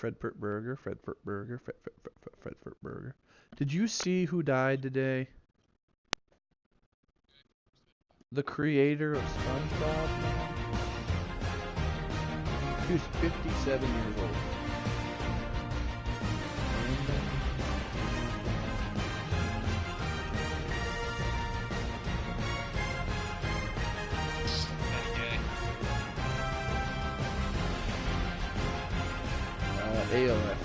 Burger, Burger, Burger. Did you see who died today? The creator of SpongeBob, man. He was 57 years old. ALF.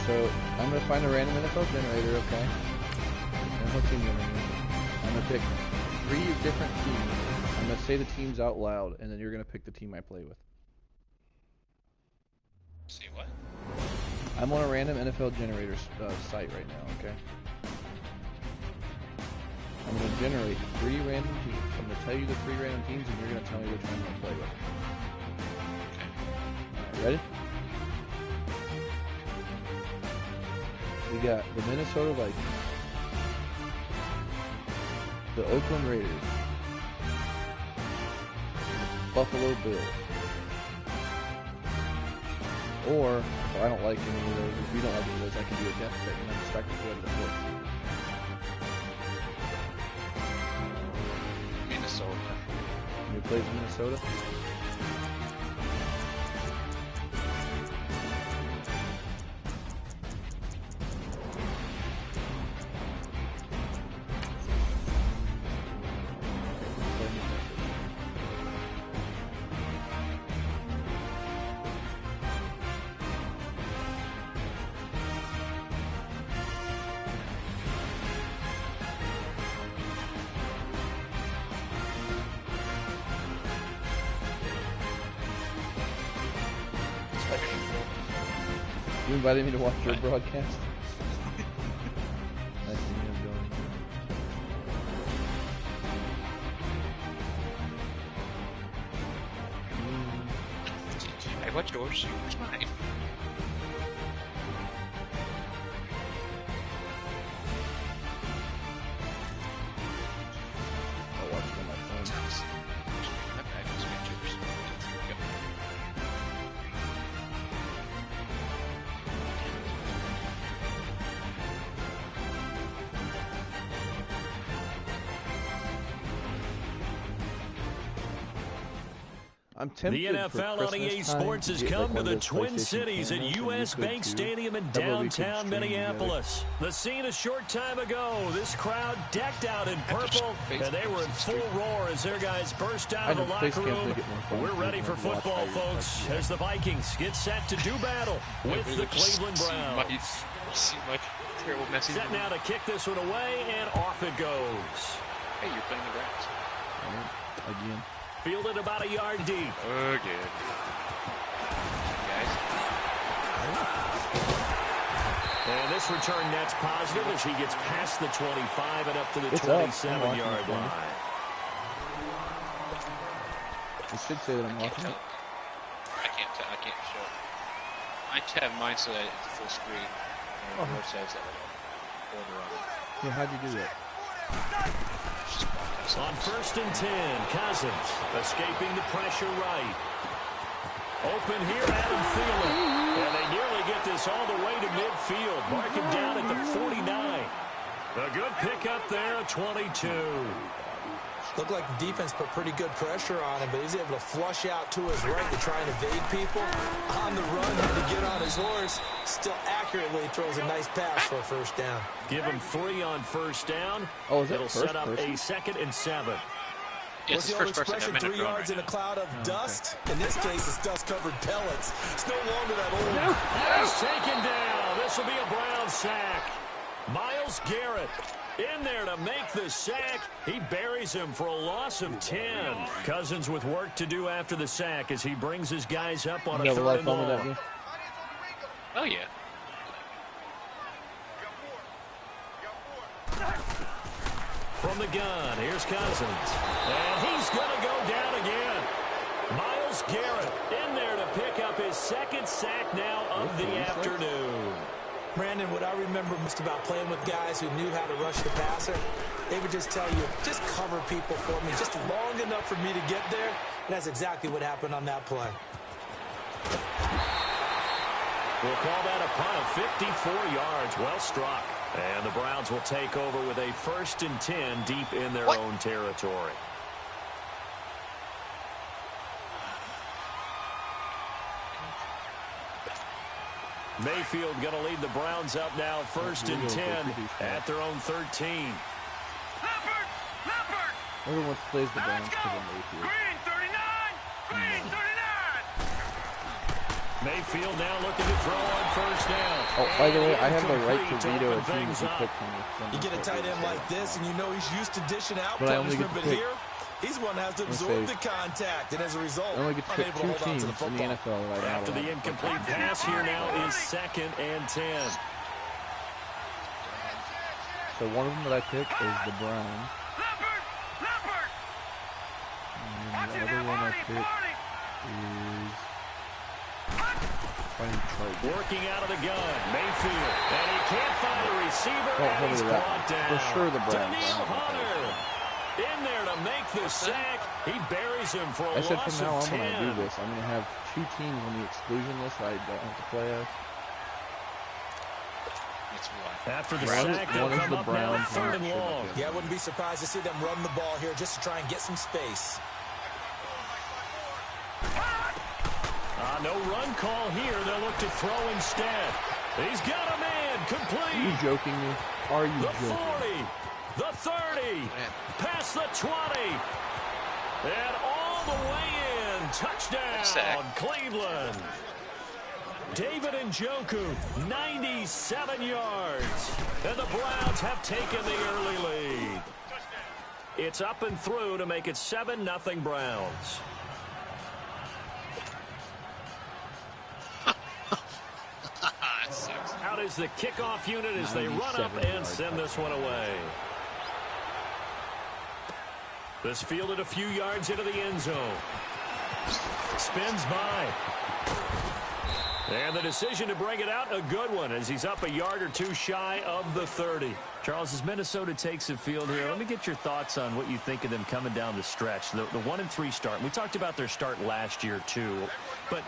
So I'm gonna find a random NFL generator, okay? NFL team generator. I'm gonna pick 3 different teams. I'm gonna say the teams out loud, and then you're gonna pick the team I play with. See what? I'm on a random NFL generator site right now, okay? I'm gonna generate 3 random teams. I'm gonna tell you the 3 random teams, and you're gonna tell me which one I'm gonna play with. Okay. Alright, ready? We got the Minnesota Vikings, the Oakland Raiders, the Buffalo Bills, or if I don't like any of those, if you don't like any of those, I can do a death pick and I'm stuck with whoever the fourth. Minnesota. Who plays Minnesota? You invited me to watch your broadcast? Nice to meet you, Joey. Hey, what's yours? Where's mine? I'll watch it on my phone. My bag was yours. Go. I'm tempted the NFL on EA Sports has come to the Twin Cities at US Bank Stadium in downtown Minneapolis. The scene a short time ago, this crowd decked out in purple, and they were in full roar as their guys burst out of the locker room. We're ready for football, folks, as the Vikings get set to do battle with the Cleveland Browns. See my terrible message. Set now to kick this one away, and off it goes. Hey, you're playing the Browns. Again. Fielded about a yard deep. Oh, good. Guys. And this return net's positive as he gets past the 25 and up to the 27-yard line. It should say that I'm watching it. I can't show it. I have mine so that it's full screen. And it says that order on it. Yeah, how'd you do that? On 1st and 10, Cousins escaping the pressure right. Open here, Adam Thielen. And they nearly get this all the way to midfield. Mark him down at the 49. A good pickup there at 22. Looked like the defense put pretty good pressure on him, but he's able to flush out to his right to try and evade people. On the run, had to get on his horse. Still accurately throws a nice pass for a first down. Give him 3 on first down. Oh, is that It'll set up a 2nd and 7. What's the old expression, 3 yards in a cloud of dust? In this case, it's dust-covered pellets. It's no longer that old. He's taken down. This will be a Brown sack. Myles Garrett in there to make the sack. He buries him for a loss of 10. Cousins with work to do after the sack as he brings his guys up on a 3rd and long. Oh, yeah. From the gun, here's Cousins. And he's going to go down again. Myles Garrett in there to pick up his second sack now of the afternoon. Brandon, what I remember most about playing with guys who knew how to rush the passer, they would just tell you, just cover people for me, just long enough for me to get there. And that's exactly what happened on that play. We'll call that a punt of 54 yards. Well struck. And the Browns will take over with a 1st and 10 deep in their own territory. Mayfield going to lead the Browns up now, 1st and 10 at their own 13. Everyone plays the Browns because of Mayfield. Mayfield now looking to throw on 1st down. Oh, by the way, I have the right to veto a team if you pick me. You get a tight end like this, and you know he's used to dishing out but punishment, but here, he's one that has to absorb the contact, and as a result, I only get to pick unable to two hold on teams to the in football. the NFL right now. After the incomplete pass, here now is 2nd and 10. So one of them that I pick is the Browns. And the other one I pick is working out of the gun, Mayfield, and he can't find a receiver, and he's brought down. For sure the Browns. Danielle Hunter in there to make the sack. He buries him for a I said loss from now of on 10. when I do this, I'm going to have 2 teams on the exclusion list that I don't have to play as. After the sack, they'll come up now 3rd and long. Yeah, I wouldn't be surprised to see them run the ball here just to try and get some space. No run call here. They'll look to throw instead. He's got a man. Complete. Are you joking me? Are you the joking? 40, the 30, past the 20, and all the way in. Touchdown, Cleveland. David Njoku, 97 yards. And the Browns have taken the early lead. It's up and through to make it 7-0 Browns. Out is the kickoff unit as they run up and send this one away. This fielded a few yards into the end zone. Spins by. And the decision to bring it out, a good one, as he's up a yard or two shy of the 30. Charles, as Minnesota takes the field here, let me get your thoughts on what you think of them coming down the stretch. The 1-3 start. We talked about their start last year, too. But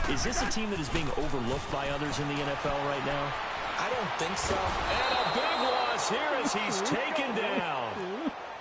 is this a team that is being overlooked by others in the NFL right now? I don't think so. And a big loss here as he's taken down.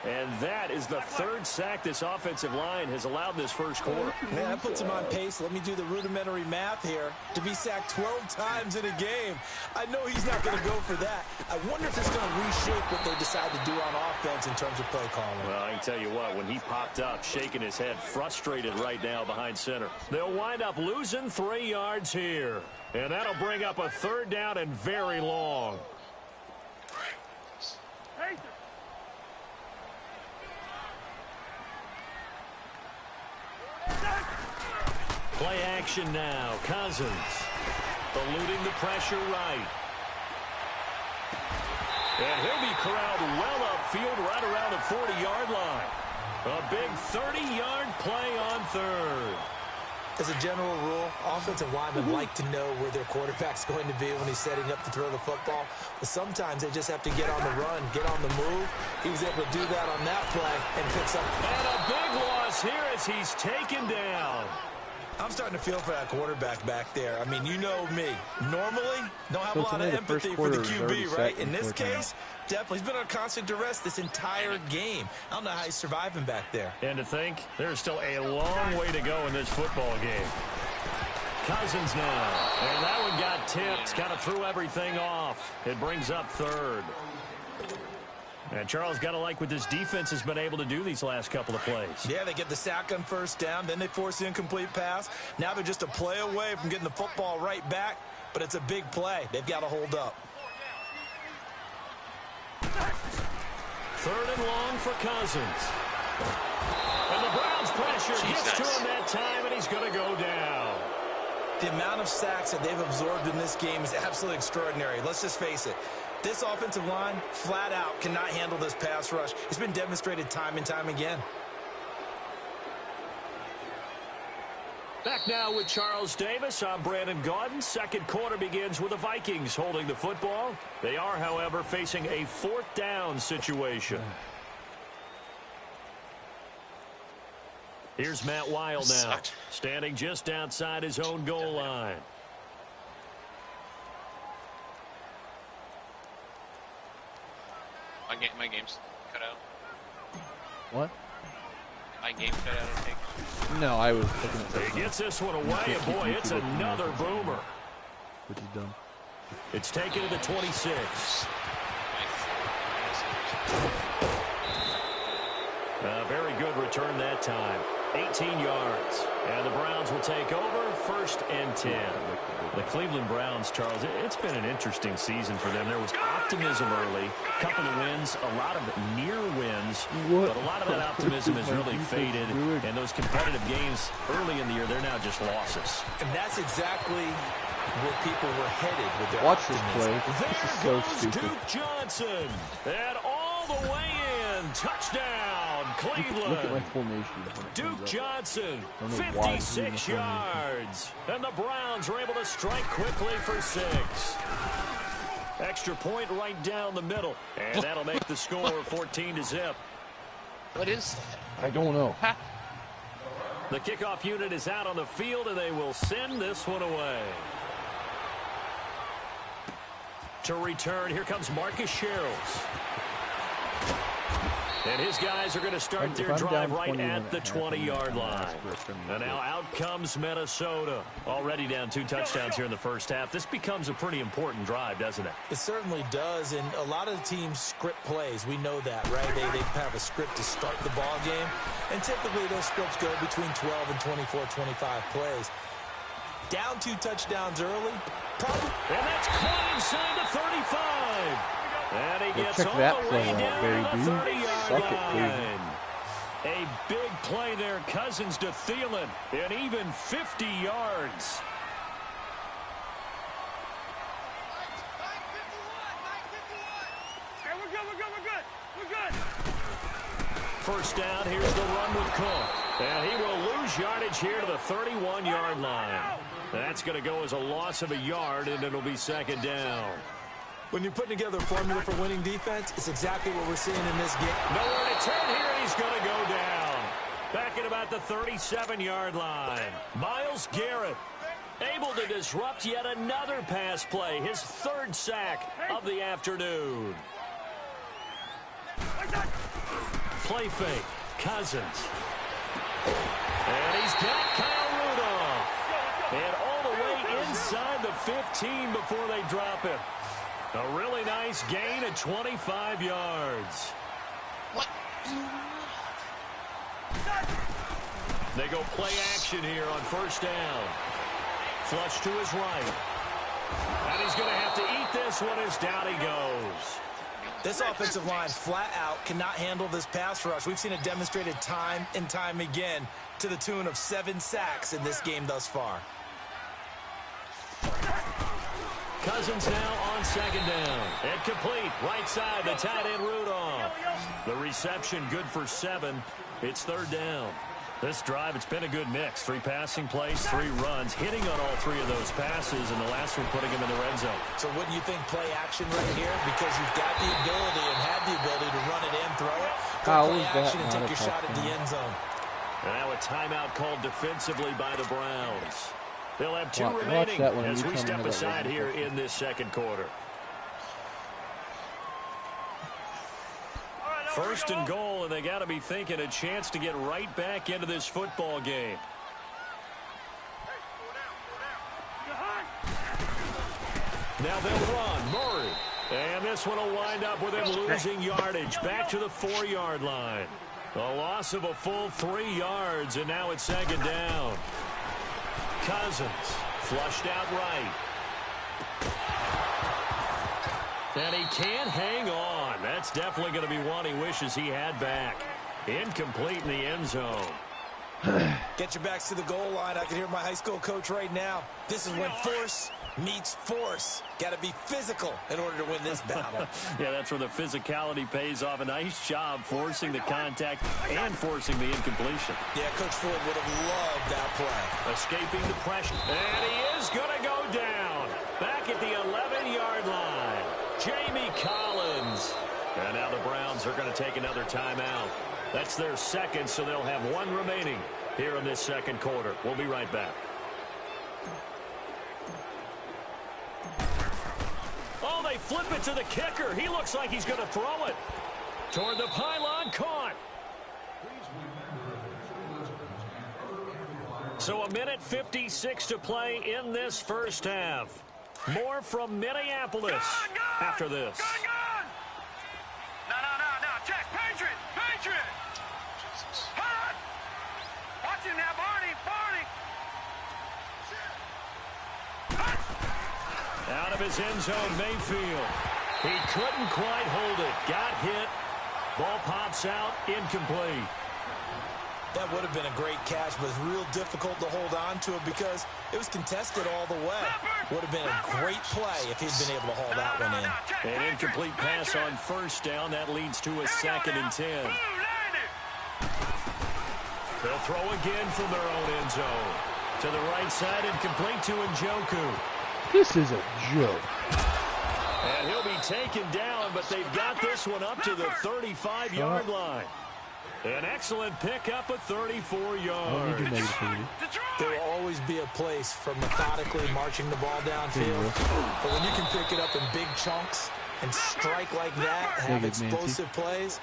And that is the 3rd sack this offensive line has allowed this first quarter. Man, that puts him on pace. Let me do the rudimentary math here. To be sacked 12 times in a game. I know he's not going to go for that. I wonder if it's going to reshape what they decide to do on offense in terms of play calling. Well, I can tell you what, when he popped up, shaking his head, frustrated right now behind center. They'll wind up losing 3 yards here. And that'll bring up a 3rd down and very long. Play action now. Cousins eluding the pressure right. And he'll be corralled well upfield right around the 40-yard line. A big 30-yard play on 3rd. As a general rule, offensive linemen like to know where their quarterback's going to be when he's setting up to throw the football. But sometimes they just have to get on the run, get on the move. He was able to do that on that play and picks up. And a big loss here as he's taken down. I'm starting to feel for that quarterback back there. I mean, you know me. Normally, don't have a lot of empathy for the QB, right? In this case, definitely. He's been on constant duress this entire game. I don't know how he's surviving back there. And to think, there's still a long way to go in this football game. Cousins now. And that one got tipped. Kind of threw everything off. It brings up 3rd. And Charles, got to like what this defense has been able to do these last couple of plays. Yeah, they get the sack on 1st down, then they force the incomplete pass. Now they're just a play away from getting the football right back, but it's a big play. They've got to hold up. 3rd and long for Cousins. And the Browns pressure gets to him that time, and he's going to go down. The amount of sacks that they've absorbed in this game is absolutely extraordinary. Let's just face it. This offensive line, flat out, cannot handle this pass rush. It's been demonstrated time and time again. Back now with Charles Davis. I'm Brandon Gaudin. Second quarter begins with the Vikings holding the football. They are, however, facing a fourth down situation. Here's Matt Wild now, standing just outside his own goal line. My game's cut out. What? My game cut out, I think. No, I was looking at He gets this one away, and boy, it's another boomer. Which is done. It's taken to the 26. A very good return that time. 18 yards. And the Browns will take over, 1st and 10. The Cleveland Browns, Charles, it's been an interesting season for them. There was optimism early, a couple of wins, a lot of near wins, but a lot of that optimism has really faded. And those competitive games early in the year, they're now just losses. And that's exactly where people were headed with their Watch optimism. this play. This is so stupid. Duke Johnson. And all the way in. Touchdown, Cleveland. Look at my formation. Duke Johnson, 56 yards. And the Browns are able to strike quickly for 6. Extra point right down the middle. And that'll make the score 14-0. What is that? I don't know. The kickoff unit is out on the field, and they will send this one away. To return, here comes Marcus Sherrills. And his guys are going to start their drive right at the 20-yard line. And now out comes Minnesota. Already down 2 touchdowns here in the first half. This becomes a pretty important drive, doesn't it? It certainly does, and a lot of the teams script plays. We know that, right? They have a script to start the ball game, and typically those scripts go between 12 and 24, 25 plays. Down 2 touchdowns early. And that's caught inside the 35. And he gets check all that the play way out, down Barry to the 30-yard Suck it, line. A big play there, Cousins to Thielen, and even 50 yards. Hey, we're good. First down, here's the run with Cook. And he will lose yardage here to the 31-yard line. That's going to go as a loss of a yard, and it'll be 2nd down. When you're putting together a formula for winning defense, it's exactly what we're seeing in this game. Nowhere to turn here, and he's going to go down. Back at about the 37-yard line. Myles Garrett able to disrupt yet another pass play. His 3rd sack of the afternoon. Play fake. Cousins. And he's got Kyle Rudolph. And all the way inside the 15 before they drop him. A really nice gain of 25 yards. What? They go play action here on 1st down. Flush to his right. And he's going to have to eat this one as down he goes. This offensive line flat out cannot handle this pass rush. We've seen it demonstrated time and time again to the tune of 7 sacks in this game thus far. Cousins now on 2nd down. And complete. Right side, the tight end Rudolph. The reception good for 7. It's 3rd down. This drive, it's been a good mix. 3 passing plays, 3 runs, hitting on all 3 of those passes, and the last one putting him in the red zone. So wouldn't you think play action right here? Because you've got the ability and had the ability to run it in, throw it, go play action and take your shot at the end zone. And now a timeout called defensively by the Browns. They'll have 2 remaining as we step aside here in this 2nd quarter. 1st and goal, and they got to be thinking a chance to get right back into this football game. Now they'll run. Murray. And this one will wind up with him losing yardage back to the 4-yard line. A loss of a full 3 yards, and now it's 2nd down. Cousins flushed out right. And he can't hang on. That's definitely going to be one he wishes he had back. Incomplete in the end zone. Get your backs to the goal line. I can hear my high school coach right now. This is when force meets force. Got to be physical in order to win this battle. Yeah, that's where the physicality pays off. A nice job forcing the contact and forcing the incompletion. Yeah, Coach Ford would have loved that play. Escaping the pressure. And he is going to go down. Back at the 11-yard line. Jamie Collins. And now the Browns are going to take another timeout. That's their second, so they'll have one remaining here in this second quarter. We'll be right back. Oh, they flip it to the kicker. He looks like he's going to throw it. Toward the pylon, caught. So 1:56 to play in this first half. More from Minneapolis after this. No. Check. Patriot. Hot. Watch him now, Barney. Out of his end zone, Mayfield. He couldn't quite hold it. Got hit. Ball pops out, incomplete. That would have been a great catch, but it's real difficult to hold on to it because it was contested all the way. Would have been a great play if he'd been able to haul that one in. An incomplete pass on first down. That leads to a 2nd and 10. They'll throw again from their own end zone. To the right side, incomplete to Njoku. This is a joke. And he'll be taken down, but they've got this one up to the 35-yard line. An excellent pickup of 34 yards. There will always be a place for methodically marching the ball downfield. But when you can pick it up in big chunks and strike like that, have explosive plays,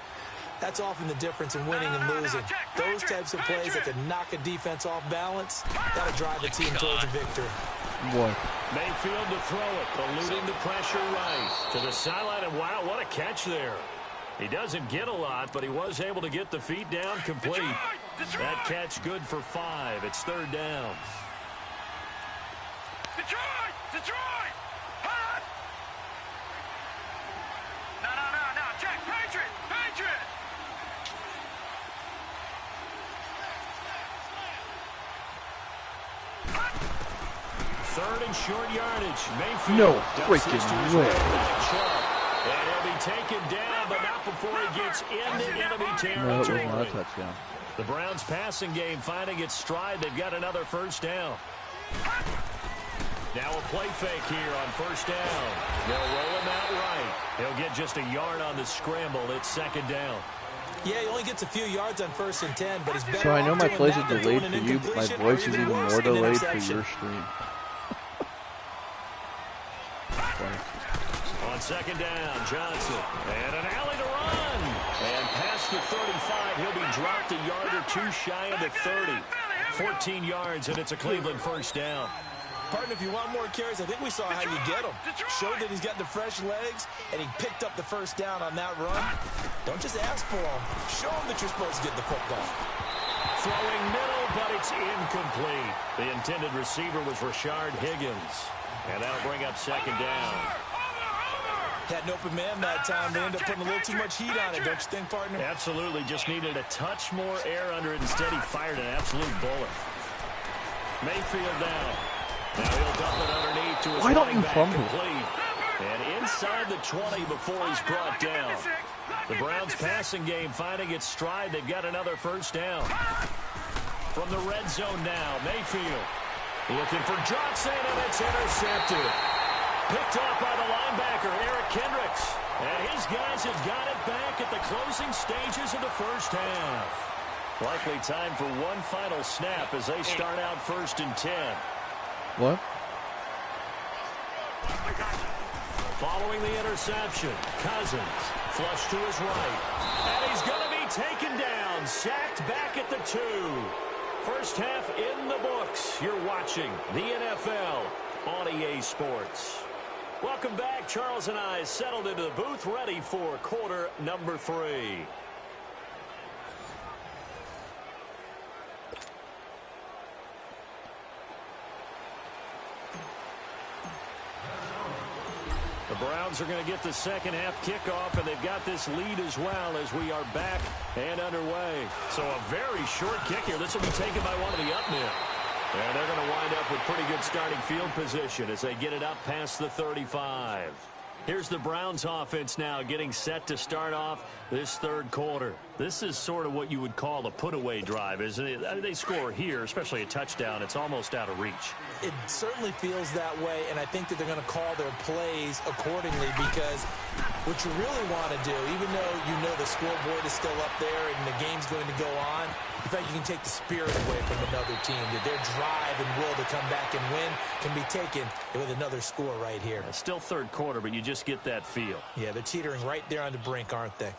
that's often the difference in winning and losing. Those types of plays that can knock a defense off balance, that'll drive the team towards a victory. What? Mayfield to throw it, eluding the pressure right. To the sideline, and wow, what a catch there. He doesn't get a lot, but he was able to get the feet down complete. That catch good for 5. It's 3rd down. Detroit! Hot! No. Check. Patriot! 3rd and short yardage. Mayfield. No freaking way. And he'll be taken down, but not before he gets into enemy territory. No, it was not a touchdown. The Browns passing game finding its stride. They've got another first down. Now a play fake here on first down. They'll roll him out right. He'll get just a yard on the scramble. It's 2nd down. Yeah, he only gets a few yards on 1st and 10, but he's better. So I know off my doing plays that are than delayed doing for an you, but my incompletion voice or is even worse, more an delayed for interception. your stream. On 2nd down, Johnson. And an alley to run. And past the 35, he'll be dropped a yard or two shy of the 30. 14 yards, and it's a Cleveland first down. Partner, if you want more carries, I think we saw how you get them. Showed that he's got the fresh legs, and he picked up the first down on that run. Don't just ask for them. Show him that you're supposed to get the football. Throwing middle, but it's incomplete. The intended receiver was Rashard Higgins. And that'll bring up 2nd down. Had an open man that time. They ended up putting a little too much heat on it, don't you think, partner? Absolutely. Just needed a touch more air under it. Instead, he fired an absolute bullet. Mayfield down. Now he'll dump it underneath to his running back complete. And inside the 20 before he's brought down. The Browns passing game finding its stride. They've got another first down. From the red zone now, Mayfield looking for Johnson, and it's intercepted. Picked off by the linebacker, Eric Kendricks. And his guys have got it back at the closing stages of the first half. Likely time for one final snap as they start out 1st and 10. What? Following the interception, Cousins flush to his right. And he's going to be taken down, sacked back at the 2. First half in the books. You're watching the NFL on EA Sports. Welcome back. Charles and I settled into the booth, ready for quarter number 3. The Browns are going to get the second half kickoff, and they've got this lead as well as we are back and underway. So a very short kick here. This will be taken by one of the up men. And they're going to wind up with pretty good starting field position as they get it up past the 35. Here's the Browns offense now getting set to start off this third quarter. This is sort of what you would call a put-away drive, isn't it? I mean, they score here, especially a touchdown. It's almost out of reach. It certainly feels that way, and I think that they're going to call their plays accordingly because what you really want to do, even though you know the scoreboard is still up there and the game's going to go on, in fact, you can take the spirit away from another team. That their drive and will to come back and win can be taken with another score right here. It's still third quarter, but you just get that feel. Yeah, they're teetering right there on the brink, aren't they?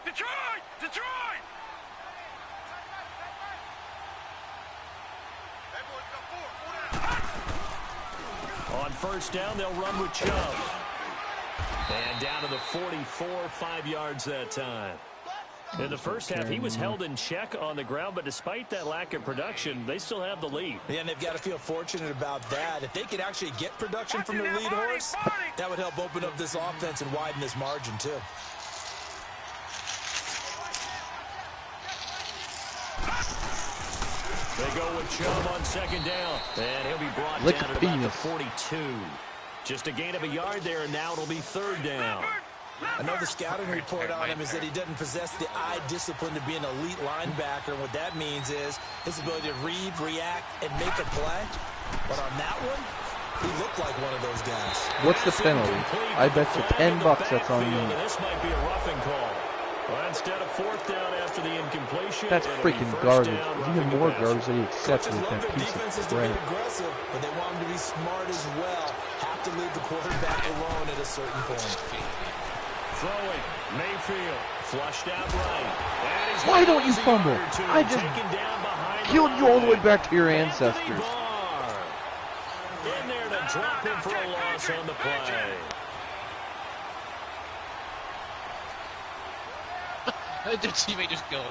Detroit! Detroit! On first down, they'll run with Chubb. And down to the 44, 5 yards that time. In the first half, he was held in check on the ground, but despite that lack of production, they still have the lead. Yeah, and they've got to feel fortunate about that. If they could actually get production from their lead horse, that would help open up this offense and widen this margin, too. They go with Chubb on second down, and he'll be brought down at about the 42. Just a gain of a yard there, and now it'll be third down. I know the scouting report on him is that he doesn't possess the eye discipline to be an elite linebacker. What that means is his ability to read, react, and make a play. But on that one, he looked like one of those guys. What's the penalty? I bet you $10 that's on you. This might be a roughing call. Well, instead of fourth down after the incompletion, that's freaking garbage. It's even more garbage that he accepted with that piece of crap. Aggressive, but they want him to be smart as well. Have to leave the quarterback alone at a certain point. Throwing, Mayfield, flushed out right. Why don't you fumble? I just killed you all the way back to your ancestors. In there to drop him for a loss on the play. Their teammate just go.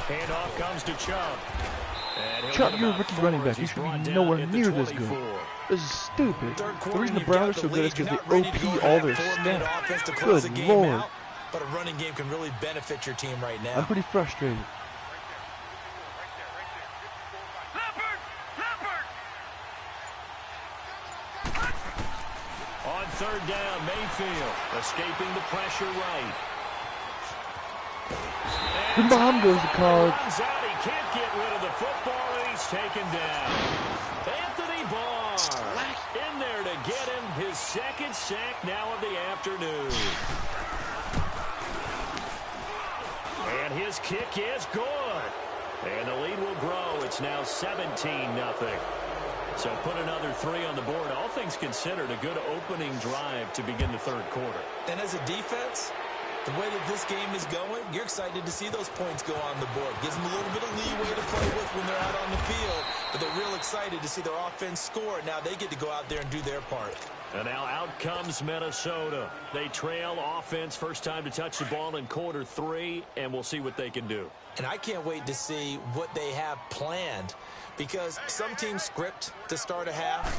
Handoff comes to Chubb. Chubb, you're a rookie running back. You should be nowhere near this good. This is stupid. The reason the Browns are so good is because they OP all their stuff. Good Lord. But a running game can really benefit your team right now. I'm pretty frustrated. On third down, Mayfield escaping the pressure right. The mom goes to college. He can't get rid of the football, and he's taken down. Anthony Barr in there to get him his second sack now of the afternoon. And his kick is good. And the lead will grow. It's now 17-0. So put another 3 on the board. All things considered, a good opening drive to begin the third quarter. And as a defense, the way that this game is going, you're excited to see those points go on the board. Gives them a little bit of leeway to play with when they're out on the field. But they're real excited to see their offense score. Now they get to go out there and do their part. And now out comes Minnesota. They trail offense, first time to touch the ball in quarter 3, and we'll see what they can do. And I can't wait to see what they have planned, because some teams script to start a half.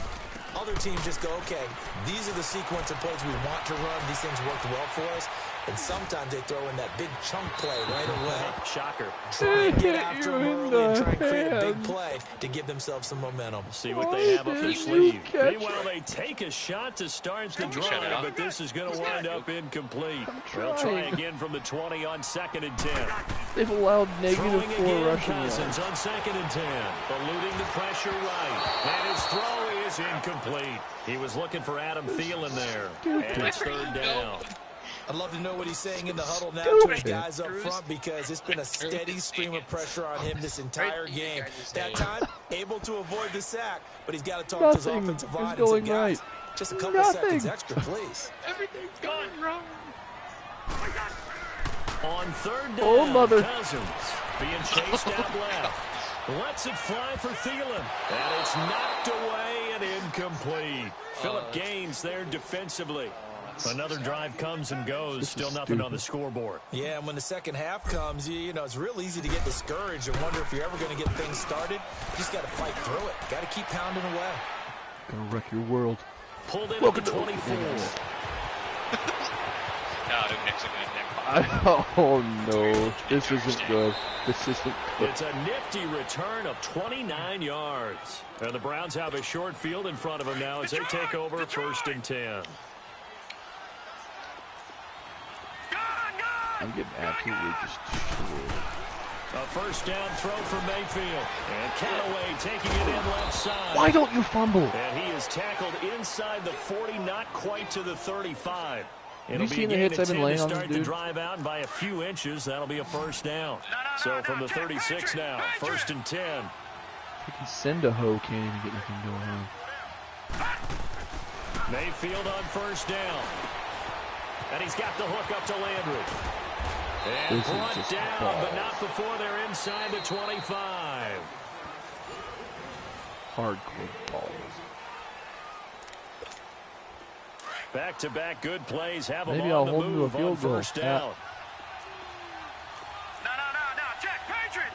Other teams just go, okay, these are the sequence of plays we want to run. These things worked well for us. And sometimes they throw in that big chunk play right away. Shocker. Try and get after them early and try and create a big play to give themselves some momentum. See what they have up their sleeve. Meanwhile, they take a shot to start the drive, but this is going to wind up incomplete. They'll try again from the 20 on 2nd and 10. They've allowed negative 4 rushing yards. On 2nd and 10, eluding the pressure right. And his throw is incomplete. He was looking for Adam Thielen there. And it's third down. I'd love to know what he's saying in the huddle now to his guys up front, because it's been a steady stream of pressure on him this entire game. That time, able to avoid the sack, but he's got to talk to his offensive line and say, guys, just a couple seconds extra, please. Everything's going wrong. On third down, Cousins being chased out left. Lets it fly for Thielen. And it's knocked away and incomplete. Phillip Gaines there defensively. Another drive comes and goes. Still nothing on the scoreboard. Yeah, and when the second half comes, you know, it's real easy to get discouraged and wonder if you're ever going to get things started. You just got to fight through it. Got to keep pounding away. Gonna wreck your world. Pulled in at the 24. Oh no, this isn't good. This isn't good. It's a nifty return of 29 yards. And the Browns have a short field in front of them now as they take over 1st and 10. I'm getting absolutely destroyed. A first down throw for Mayfield. And Callaway taking it in left side. Why don't you fumble? And he is tackled inside the 40, not quite to the 35. Have you seen the hits I've been laying on this dude? dude? To drive out, and by a few inches, that'll be a first down. So from the 36 now, 1st and 10. Freaking Sendaho can't even get anything going on. Mayfield on first down. And he's got the hook up to Landry. And brought down, but not before they're inside the 25. Hardcore balls. Back-to-back good plays have them Maybe on I'll the hold him to a move on field goal. first down. No, check, Patriot!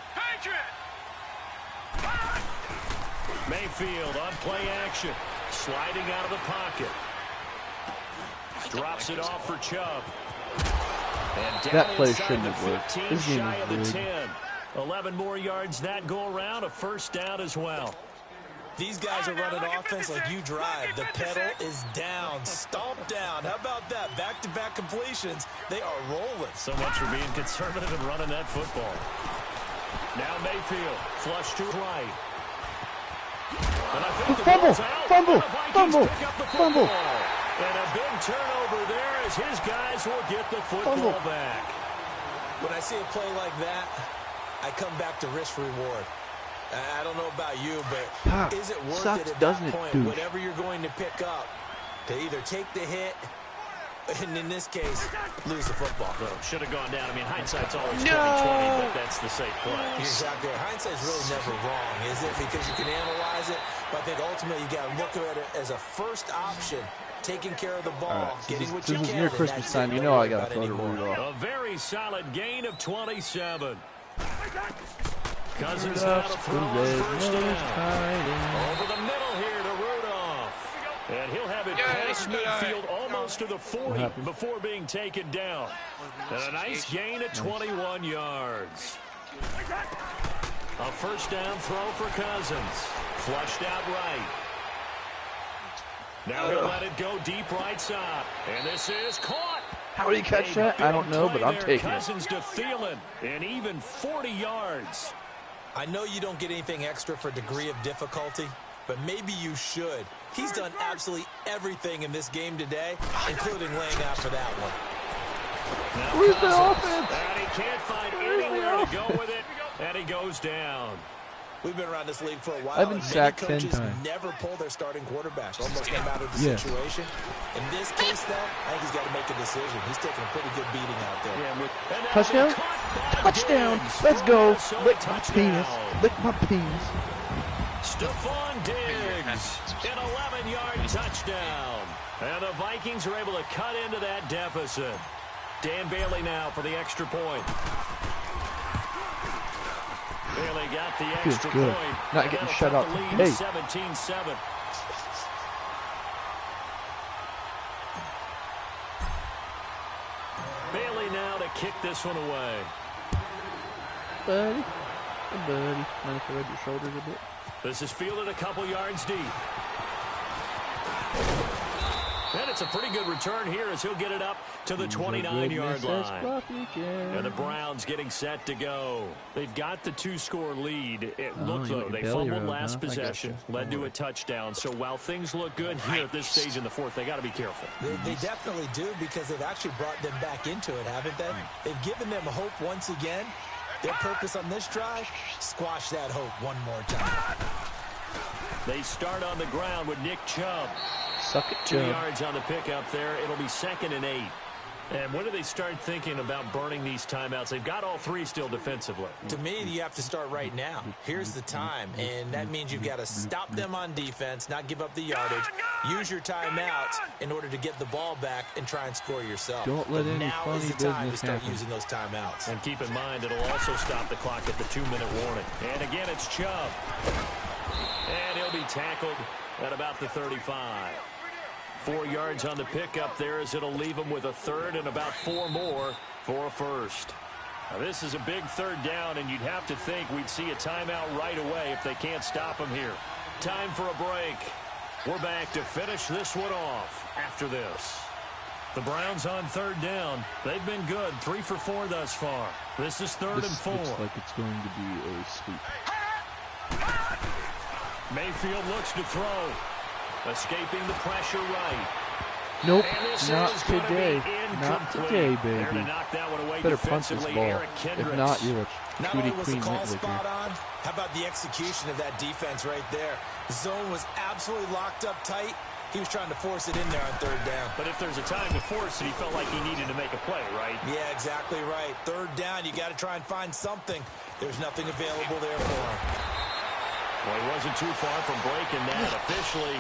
Mayfield on play action. Sliding out of the pocket. Drops it off for Chubb. And down that play inside shouldn't the have worked. 15, This game shy is of the rigged. 10. 11 more yards that go around, a first down as well. These guys are running offense like you drive. The pedal is down, stomped down. How about that? Back-to-back completions. They are rolling. So much for being conservative and running that football. Now Mayfield, flush to right. And I think the ball's out. Fumble! The Vikings Fumble! pick up the Fumble! football. And a big turnover there as his guys will get the football back. When I see a play like that, I come back to risk-reward. I don't know about you, but is it worth it at that point, whatever you're going to pick up, to either take the hit, and in this case, lose the football? Well, should have gone down. I mean, hindsight's always 20/20, but that's the safe play. Exactly. Hindsight's really never wrong, is it? Because you can analyze it, but I think ultimately you got to look at it as a first option, taking care of the ball, getting what you can. This is near Christmas time. You know I got to throw to Rudolph. A very solid gain of 27. Cousins now to throw on first down. Over the middle here to Rudolph. And he'll have it past midfield almost to the 40 before being taken down. And a nice gain of 21 yards. A first down throw for Cousins. Flushed out right. Now he'll let it go deep right side. And this is caught. How did he catch that? I don't know, but I'm taking it. Cousins to Thielen. And even 40 yards. I know you don't get anything extra for degree of difficulty, but maybe you should. He's done absolutely everything in this game today, including laying out for that one. Where's the offense? And he can't find anywhere to go with it, and he goes down. We've been around this league for a while. I've been sacked 10 coaches times. never pull their starting quarterback, almost no matter the situation. In this case, though, I think he's got to make a decision. He's taking a pretty good beating out there. Yeah, touchdown? Touchdown! Let's go! Lick my penis. Lick my penis. Stephon Diggs, an 11-yard touchdown. And the Vikings are able to cut into that deficit. Dan Bailey now for the extra point. Bailey got the extra point. Not getting shut up. Hey. 17-7. Bailey now to kick this one away. Buddy. Hey, buddy. Mind if I rub your shoulders a bit? This is fielded a couple yards deep. And it's a pretty good return here as he'll get it up to the 29-yard line. And the Browns getting set to go. They've got the 2-score lead. Look, though, they fumbled last possession, led to a touchdown. So while things look good here at this stage in the fourth, they got to be careful. They definitely do, because they've actually brought them back into it, haven't they? They've given them hope once again. Their purpose on this drive, squash that hope one more time. They start on the ground with Nick Chubb. Suck it, 2 yards on the pickup there. It'll be 2nd and 8. And when do they start thinking about burning these timeouts? They've got all 3 still defensively. To me, you have to start right now. Here's the time, and that means you've got to stop them on defense, not give up the yardage. Use your timeouts in order to get the ball back and try and score yourself. Don't let any now funny is the time to business start happen. using those timeouts. And keep in mind, it'll also stop the clock at the 2-minute warning. And again, it's Chubb. And he'll be tackled at about the 35. 4 yards on the pickup there as it'll leave him with a third and about 4 more for a first. Now, this is a big third down, and you'd have to think we'd see a timeout right away if they can't stop him here. Time for a break. We're back to finish this one off after this. The Browns on third down. They've been good, 3 for 4 thus far. This is third and 4. Looks like it's going to be a sweep. Mayfield looks to throw. Escaping the pressure right. Nope, not today. Not today, baby. There to knock that one away Better punch this defensively, ball. Eric If Kendricks. not, you're a Not only cutie was the queen call nitlicker. spot on, how about the execution of that defense right there? Zone was absolutely locked up tight. He was trying to force it in there on third down. But if there's a time to force it, he felt like he needed to make a play, right? Yeah, exactly right. Third down, you got to try and find something. There's nothing available there for him. Well, he wasn't too far from breaking that. Officially,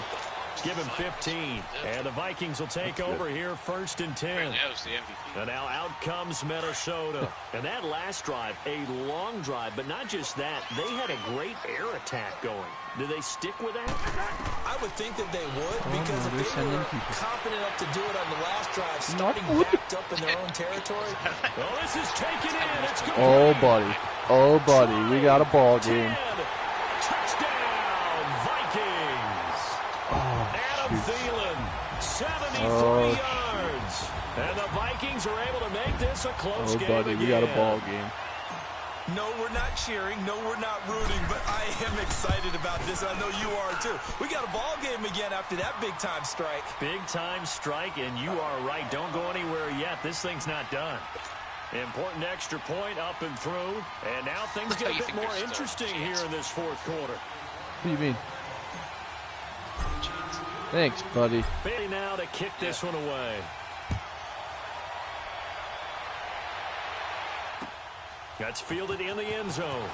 give him 15. And the Vikings will take over here first and 10. That was the MVP. And now out comes Minnesota. And that last drive, a long drive, but not just that. They had a great air attack going. Do they stick with that? I would think that they would, because if they were confident enough to do it on the last drive, starting backed up in their own territory. Oh, this is taken in. It's good. Oh, buddy. Oh, buddy. We got a ball game. 10. Touchdown, Vikings. Adam Thielen, 73 yards. And the Vikings are able to make this a close game buddy, we got a ball game. No, we're not cheering. No, we're not rooting. But I am excited about this. I know you are, too. We got a ball game again after that big-time strike. Big-time strike, and you are right. Don't go anywhere yet. This thing's not done. Important extra point up and through. And now things get a bit more interesting here in this fourth quarter. What do you mean? Thanks, buddy. Bailey now to kick this one away. That's fielded in the end zone.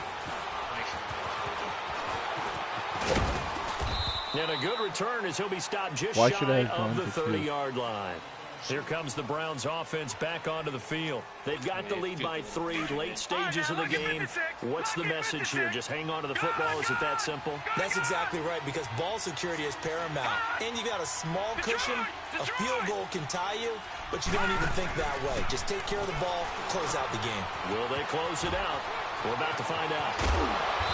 And a good return as he'll be stopped just shy of the 30-yard line. Here comes the Browns offense back onto the field. They've got the lead by 3, late stages of the game. What's the message here? Just hang on to the football? Is it that simple? That's exactly right, because ball security is paramount. And you got a small cushion. A field goal can tie you, but you don't even think that way. Just take care of the ball, close out the game. Will they close it out? We're about to find out.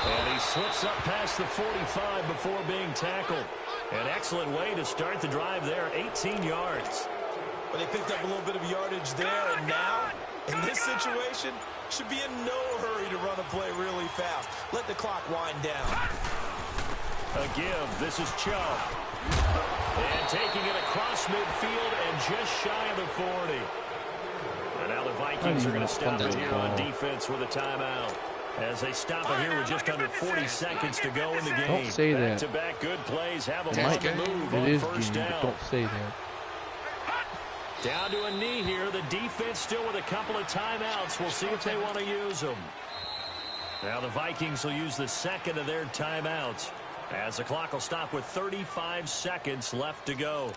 And he slips up past the 45 before being tackled. An excellent way to start the drive there, 18 yards. But they picked up a little bit of yardage there, and now, in this situation, should be in no hurry to run a play really fast. Let the clock wind down. A give. This is Chubb. And taking it across midfield and just shy of the 40. And now the Vikings are going to stop it here on defense with a timeout. As they stop it here with just under 40 seconds to go in the game. Don't say that. Back-to-back good plays have them It on the move on first down. But don't say that. Down to a knee here. The defense still with a couple of timeouts. We'll see if they want to use them. Now the Vikings will use the second of their timeouts as the clock will stop with 35 seconds left to go.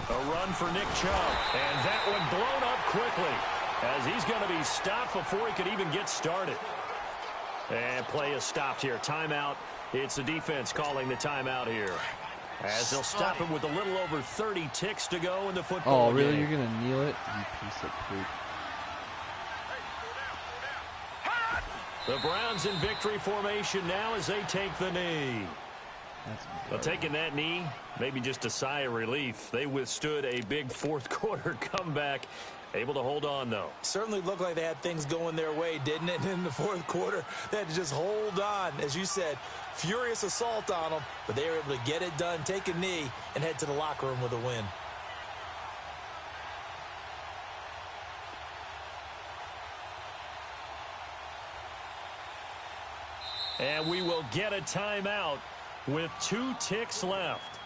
A run for Nick Chubb. And that one blown up quickly, as he's going to be stopped before he could even get started. And play is stopped here. Timeout. It's the defense calling the timeout here. As they'll stop him with a little over 30 ticks to go in the football game. Oh, really? You're going to kneel it? You piece of poop. The Browns in victory formation now as they take the knee. Well, taking that knee, maybe just a sigh of relief. They withstood a big fourth quarter comeback. Able to hold on, though. Certainly looked like they had things going their way, didn't it, in the fourth quarter? They had to just hold on. As you said, furious assault on them, but they were able to get it done, take a knee, and head to the locker room with a win. And we will get a timeout with 2 ticks left.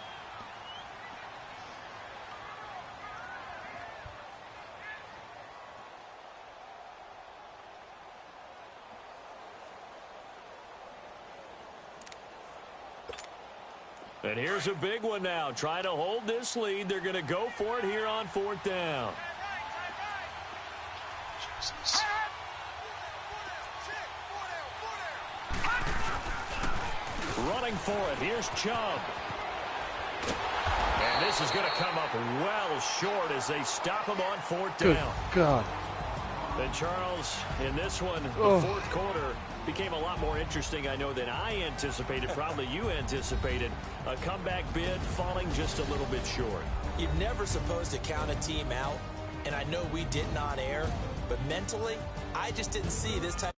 And here's a big one now. Trying to hold this lead. They're going to go for it here on 4th down. Jesus. Running for it. Here's Chubb. And this is going to come up well short as they stop him on 4th Good down. God. And Charles, in this one, the 4th quarter became a lot more interesting, I know, than I anticipated. Probably you anticipated. A comeback bid falling just a little bit short. You're never supposed to count a team out, and I know we didn't on air, but mentally, I just didn't see this type.